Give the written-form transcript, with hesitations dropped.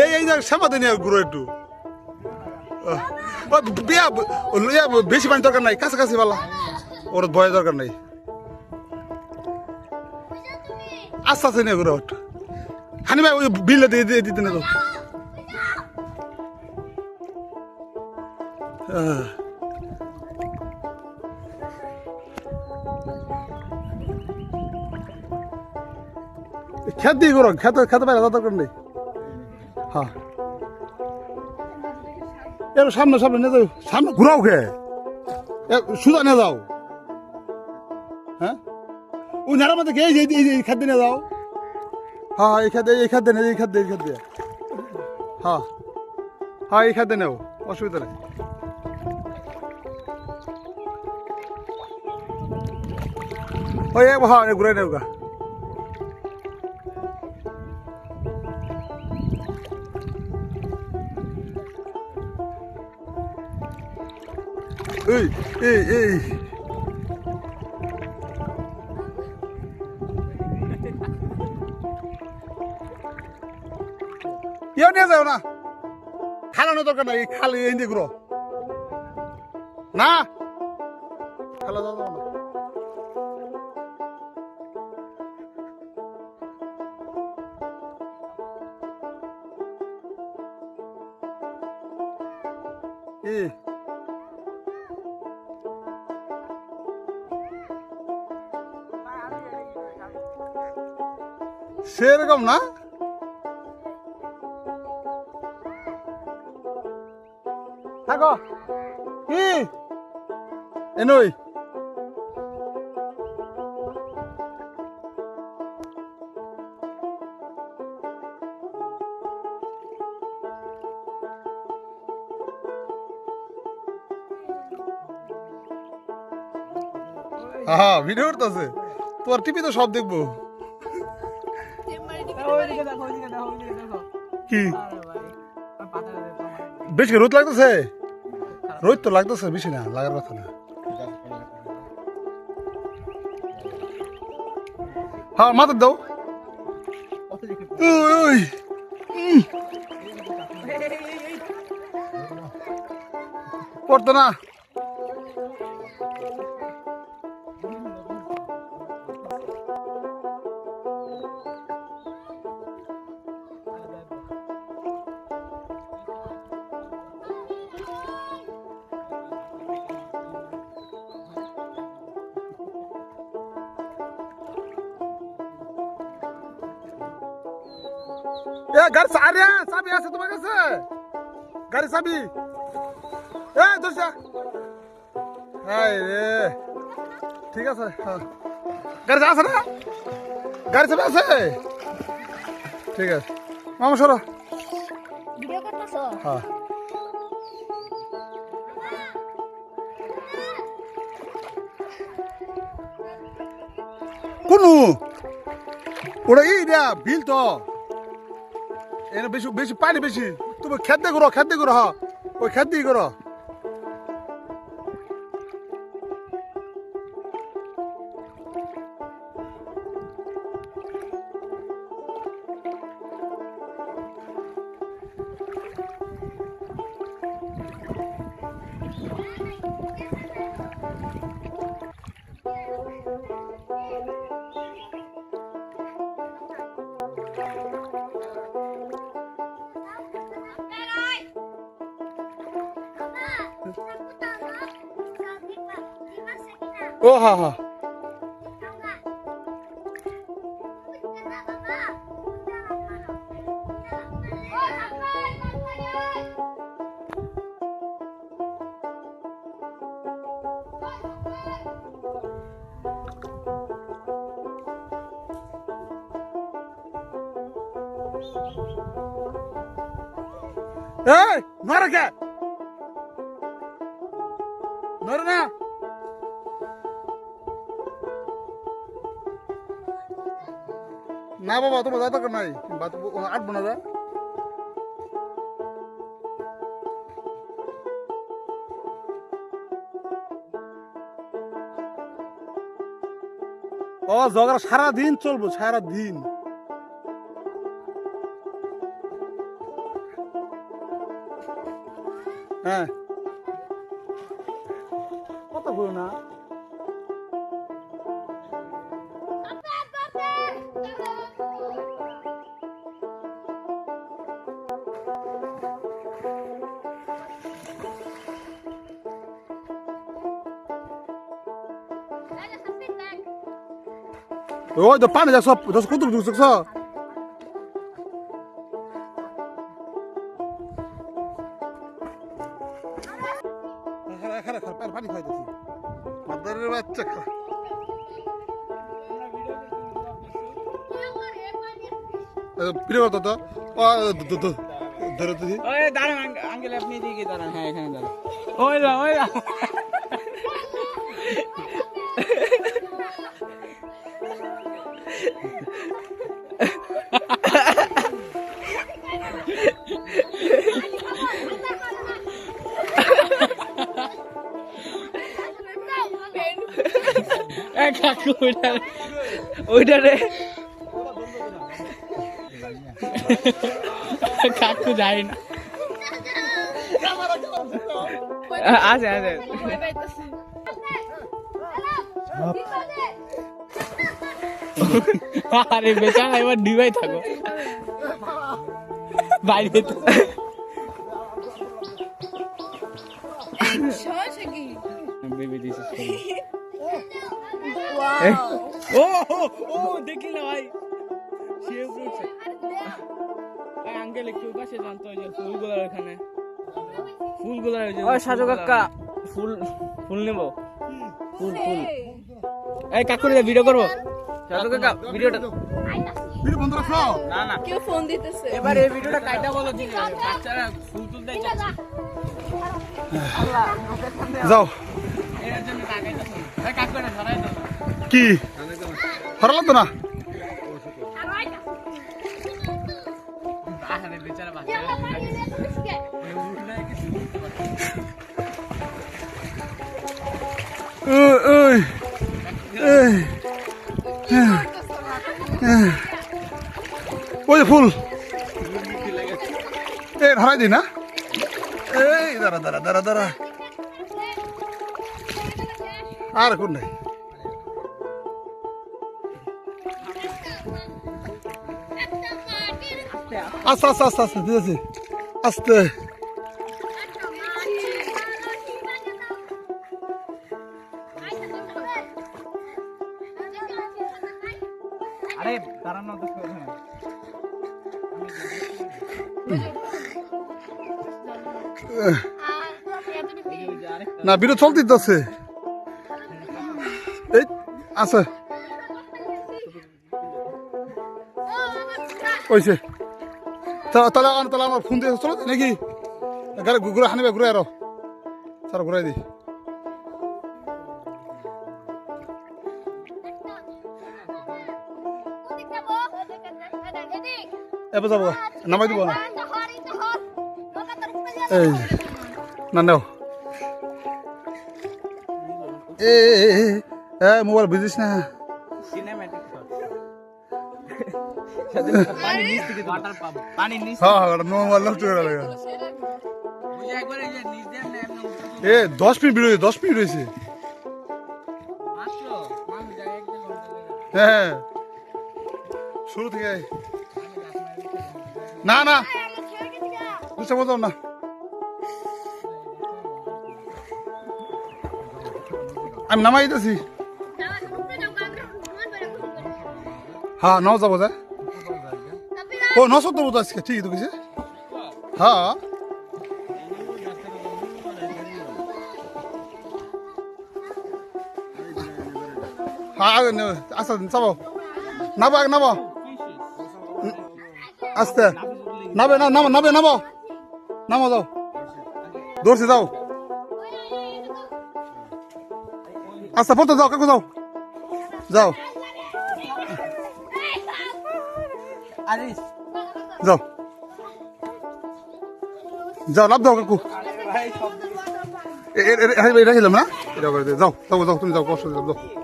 এই এই শ্যামাতে নিয়ে ঘুরো একটু বেশি পানি দরকার নাই কাছাকাছি বলা ওর ভয়ের দরকার নাই আস্তে আস্তে নিয়ে ঘুরো একটু হানি ভাই ওই বিলে দিয়ে দিতে না তো খেত দিয়ে করো খেতে পারে দরকার নেই হ্যাঁ এর সামনে সামনে নিয়ে যাও সামনে ঘুরাও খে সুদা নিয়ে যাও হ্যাঁ ওই নাড়ার মধ্যে খেয়ে এই খাদ্য নিয়ে যাও হ্যাঁ এই খাদ্য নিয়ে এই খাদ্য হ্যাঁ হ্যাঁ এই খাদ্য নেও অসুবিধা নেই ওই হ্যাঁ ঘুরাই নেও গা এই এই এই কেউ নিয়ে যাও না খালানো দরকার নাই খালি এই দিয়ে ঘুরো না খালা যাও না সেরকম না থাকো কি এনই হ্যাঁ ভিডিও করতেছে তোমার টিভি তো সব দেখবো কি বেশি রোদ লাগতেছে রোদ তো লাগতেছে বেশি না লাগার কথা না হ্যাঁ মাথা দাও পড়তো না গাড়ি আরে চাবি আছে তোমার কাছে গাড়ি চাবি দোষা হাই রে ঠিক আছে হ্যাঁ গাড়ি আছে না গাড়ি চাবি আছে ঠিক আছে মামা সরো ভিডিও করতেছো হ্যাঁ কোনো ওটা এই রে বিল তো এনে বেশি বেশি পানি বেশি তুমি খেতে করো হ্যাঁ ওই খেতে করো ও হ্যাঁ হ্যাঁ এই নরে কে নরে না না বাবা তোমার দাদা দরকার নাই আটবো না ও ঝগড়া সারাদিন চলবো সারাদিন হ্যাঁ কথা বলো না ওই তো পানি যা সব কত ঢুকছ পানি খাইতেছি মাদারের বাচ্চা খা প্রিয় কথা তো ধরে তুই ওই দাঁড়ান আঙ্কেল আপনি দিকে দাঁড়ান হ্যাঁ এখানে দাঁড়ান ওই না কাকু ওইটা রে কাকু যাই না আছে আরে বেচারা এবার ডিবাই থাকো বাইরে তো বেবি দিস ও দেখলি না ভাই সে উঠছে আঙ্কেল একটু পাশে জানতো যে ফুলগুলার এখানে ফুলগুলার ওই সাজু কাকা ফুল নেব ফুল এই কাকুরে ভিডিও করবো সাজু কাকা ভিডিওটা ভিডিও বন্ধ রাখো না কেউ ফোন দিতেছে এবার এই ভিডিওটা কাইটা বলো দিন বাচ্চারা ফুল তুলতে যাচ্ছে যাও এর জন্য কাকাইতেছে এই কাকুরে ধরাই দাও কি হরালাম তো না আরে বেচারা বাচ্চা ওই যে ফুল এই ধরাই দিই না এই দাঁড়া দাঁড়া দাঁড়া দাঁড়া আর কোন নাই আস্তে আস্তে আস্তে আস্তে দিতেছি আস্তে আরে দাঁড়ানো তো না ভিডিও চলতে আছে এই আছে ওইছে তাহলে আমার ফোন দিয়ে চলো নাকি গাড়ি ঘুরে হানিবে ঘুরে আরো স্যার ঘুরাই দিই এবার যাবো নামাই দিব না এই না নাও এ মোবাইল বুঝিস না সিনেম্যাটিক শট পানি নিচ থেকে ওয়াটার পাম্প পানি নিচ হ্যাঁ মোবাইল নষ্ট করে লাগে বুঝে একবার এই যে নিচ দেন না এমনি এ 10 মিনিট ভিডিও 10 মিনিট হয়েছে মাত্র মানুষ যায় এক দেড় ঘন্টা লাগে হ্যাঁ শুরু থেকে না না বুঝতে বলতাম না আমি নামাই দিতেছি হ্যাঁ নাও যাবো যা ও 900 দেবো তো আজকে ঠিকই তো কিছু হ্যাঁ হ্যাঁ আচ্ছা যাবো নাবো আগে নাবো আস্তে নাবে না নামো নাবে নামো নামো যাও দৌড়ছে যাও আচ্ছা পড়তে যাও কাকু যাও যাও আরে যাও যাও লাভ দাও কাকু ভাই সব এটা খেলাম না এটা করে যাও যাও যাও তুমি যাও কষ্ট যাও